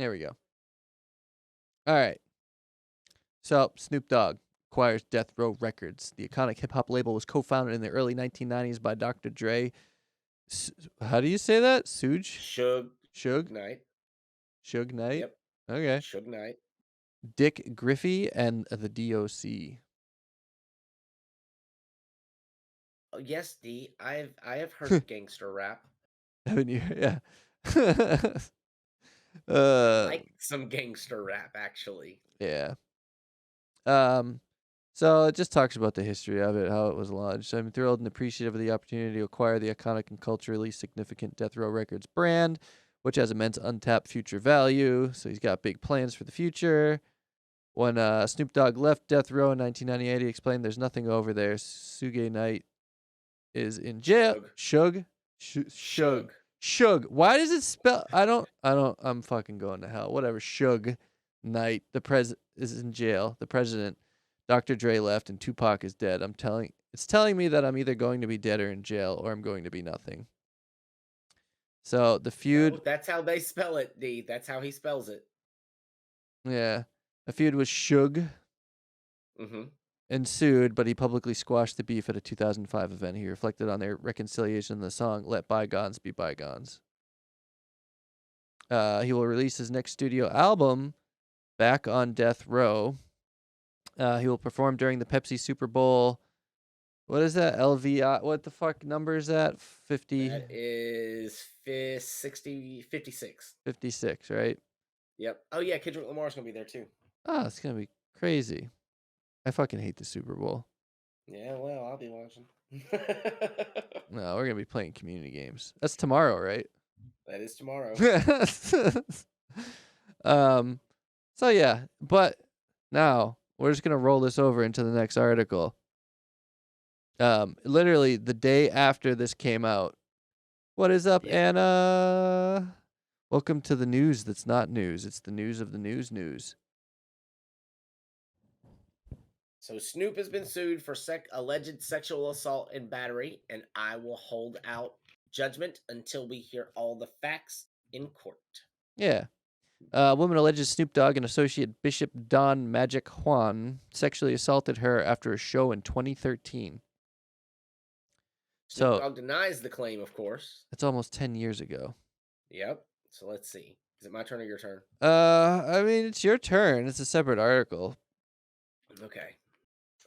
There we go. All right. So, Snoop Dogg acquires Death Row Records. The iconic hip-hop label was co-founded in the early 1990s by Dr. Dre. How do you say that? Suge Suge Knight. Suge Knight? Yep. Okay. Suge Knight. Dick Griffey and the DOC. Oh, yes, D. I have heard of gangster rap. Haven't you? Yeah. I uh, like some gangster rap, actually. yeah. So it just talks about the history of it, how it was launched. I'm thrilled and appreciative of the opportunity to acquire the iconic and culturally significant Death Row Records brand, which has immense untapped future value. So he's got big plans for the future. When Snoop Dogg left Death Row in 1998, he explained, "There's nothing over there. Suge Knight is in jail." Suge. Shug. Shug. Why does it spell? I'm fucking going to hell. Whatever. Suge Knight. The president is in jail. The president. Dr. Dre left and Tupac is dead. It's telling me that I'm either going to be dead or in jail, or I'm going to be nothing. So the feud. No, that's how they spell it, D. That's how he spells it. Yeah. The feud was Suge Mm-hmm. ensued, but he publicly squashed the beef at a 2005 event. He reflected on their reconciliation in the song "Let Bygones Be Bygones." He will release his next studio album, Back on Death Row. He will perform during the Pepsi Super Bowl. What is that? LVI? What the fuck number is that? 50? That is 56. 56, right? Yep. Oh, yeah, Kendrick Lamar's going to be there, too. Oh, it's going to be crazy. I fucking hate the Super Bowl. Yeah, well, I'll be watching. No, we're going to be playing community games. That's tomorrow, right? That is tomorrow. So yeah, but now we're just gonna roll this over into the next article. Literally the day after this came out. What is up, Yep. Anna? Welcome to the news that's not news. It's the news of the news. So Snoop has been sued for alleged sexual assault and battery, and I will hold out judgment until we hear all the facts in court. Yeah. A woman alleges Snoop Dogg and associate Bishop Don Magic Juan sexually assaulted her after a show in 2013. Snoop So Dogg denies the claim, of course. it's almost 10 years ago. Yep. So let's see. Is it my turn or your turn? I mean, it's your turn. It's a separate article. Okay.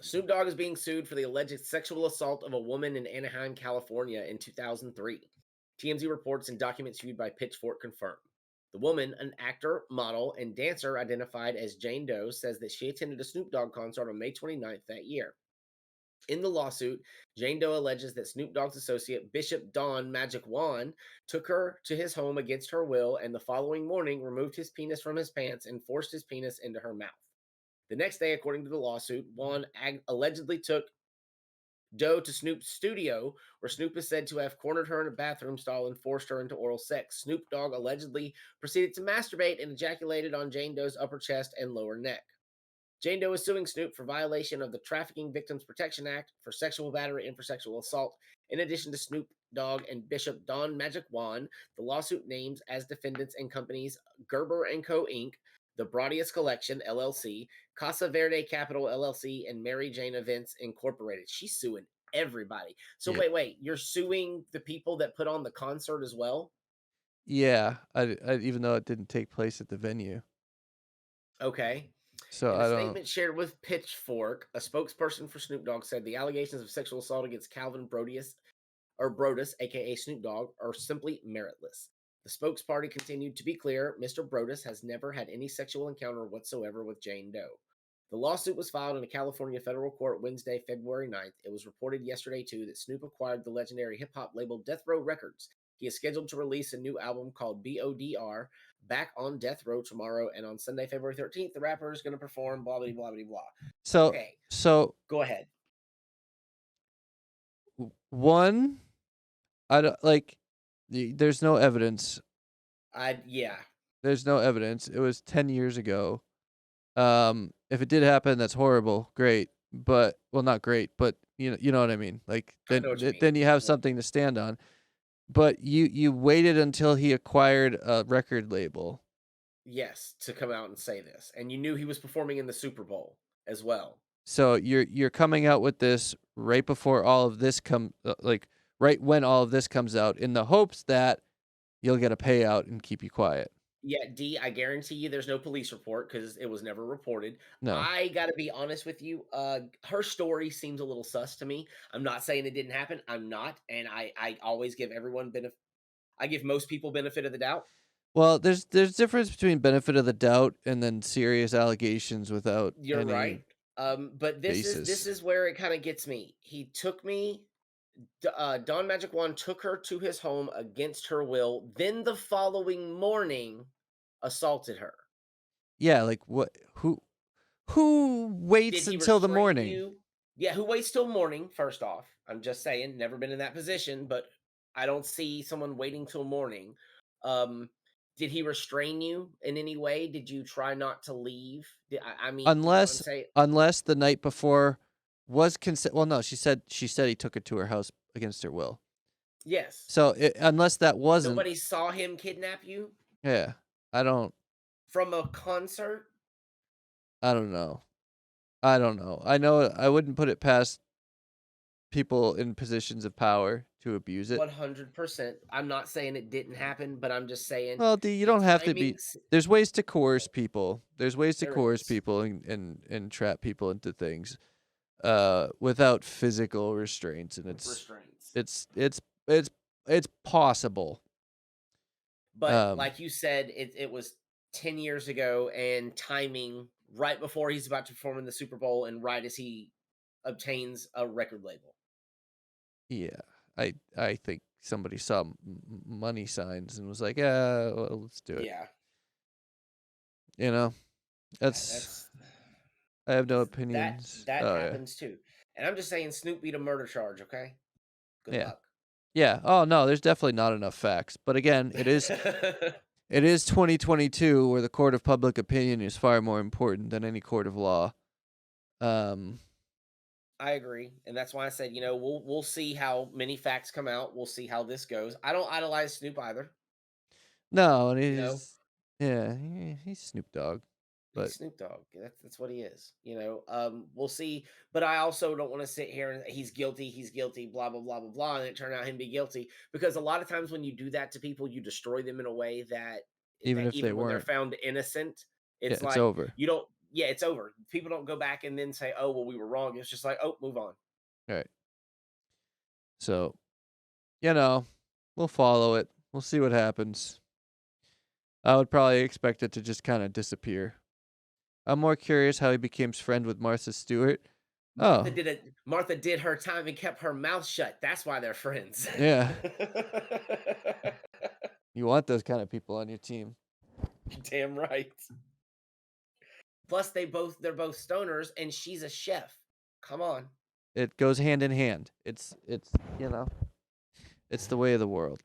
Snoop Dogg is being sued for the alleged sexual assault of a woman in Anaheim, California in 2003. TMZ reports and documents viewed by Pitchfork confirm. The woman, an actor, model, and dancer identified as Jane Doe, says that she attended a Snoop Dogg concert on May 29th that year. In the lawsuit, Jane Doe alleges that Snoop Dogg's associate, Bishop Don Magic Juan, took her to his home against her will and the following morning removed his penis from his pants and forced his penis into her mouth. The next day, according to the lawsuit, Juan allegedly took Doe to Snoop's studio, where Snoop is said to have cornered her in a bathroom stall and forced her into oral sex. Snoop Dogg allegedly proceeded to masturbate and ejaculated on Jane Doe's upper chest and lower neck. Jane Doe is suing Snoop for violation of the Trafficking Victims Protection Act, for sexual battery, and for sexual assault. In addition to Snoop Dogg and Bishop Don Magic Juan, the lawsuit names as defendants and companies Gerber & Co. Inc., the Brodius Collection, LLC, Casa Verde Capital, LLC, and Mary Jane Events, Incorporated. She's suing everybody. So Yeah. wait, you're suing the people that put on the concert as well? Yeah, I even though it didn't take place at the venue. Okay. So In a I don't. statement shared with Pitchfork, a spokesperson for Snoop Dogg said the allegations of sexual assault against Calvin Brodus, aka Snoop Dogg, are simply meritless. The spokesparty continued, to be clear, Mr. Brodus has never had any sexual encounter whatsoever with Jane Doe. The lawsuit was filed in a California federal court Wednesday, February 9th. It was reported yesterday, too, that Snoop acquired the legendary hip-hop label Death Row Records. He is scheduled to release a new album called BODR, Back on Death Row, tomorrow, and on Sunday, February 13th, the rapper is going to perform blah, blah, blah, blah, blah. Okay, So go ahead. one, I don't like. There's no evidence. Yeah. There's no evidence. It was 10 years ago. If it did happen, that's horrible. Great, but well, not great, but you know what I mean. Like then you have something to stand on. But you waited until he acquired a record label Yes, to come out and say this, and you knew he was performing in the Super Bowl as well. So you're coming out with this right before all of this like right when all of this comes out in the hopes that you'll get a payout and keep you quiet. Yeah, D, I guarantee you there's no police report because it was never reported. No. I gotta be honest with you, her story seems a little sus to me. I'm not saying it didn't happen. I'm not, and I always give everyone benefit. I give most people benefit of the doubt. Well, there's difference between benefit of the doubt and then serious allegations without You're any right. But this basis. is where it kind of gets me. He took me. Don Magic Wand took her to his home against her will. Then the following morning, assaulted her. Yeah, like what who Did waits he until the restrain morning? you? Yeah, who waits till morning, first off? I'm just saying, never been in that position, but I don't see someone waiting till morning. Um, did he restrain you in any way? Did you try not to leave? I mean, you know what I'm Unless saying? unless the night before was consent. Well, no, she said he took her to her house against her will. Yes. So unless that wasn't, Nobody saw him kidnap you yeah, I don't from a concert? I don't know. I don't know. I know I wouldn't put it past people in positions of power to abuse it. 100%. I'm not saying it didn't happen, but I'm just saying Well, D, you the don't have to be. timings. There's ways to coerce people. There's ways to There coerce is people and trap people into things, without physical restraints, and restraints. it's it's it's it's possible. But Um, like you said, it was 10 years ago and timing right before he's about to perform in the Super Bowl and right as he obtains a record label. yeah, I think somebody saw money signs and was like, yeah, well, let's do it. Yeah, You know, that's that's I have no that opinions. that Oh yeah, happens too. And I'm just saying Snoop beat a murder charge, okay? Good yeah, luck. yeah. Oh no, there's definitely not enough facts. But again, it is 2022 where the court of public opinion is far more important than any court of law. Um, I agree, and that's why I said, we'll see how many facts come out. We'll see how this goes. I don't idolize Snoop either. no, and You know, yeah, he's Snoop Dogg, he's but Snoop Dogg. That's what he is. We'll see. But I also don't want to sit here and he's guilty, blah blah blah blah blah, and it turned out him be guilty because a lot of times when you do that to people, you destroy them in a way even that if they even when they're weren't, found innocent, yeah, it's it's like over. you don't. Yeah, it's over. People don't go back and then say, "Oh, well, we were wrong." It's just like, "Oh, move on." All right, so you know, we'll follow it. We'll see what happens. I would probably expect it to just kind of disappear. I'm more curious how he became friend with Martha Stewart. Oh, Martha did her time and kept her mouth shut. That's why they're friends. yeah. You want those kind of people on your team. Damn right. Plus, they're both stoners, and she's a chef. Come on. It goes hand in hand. It's it's the way of the world.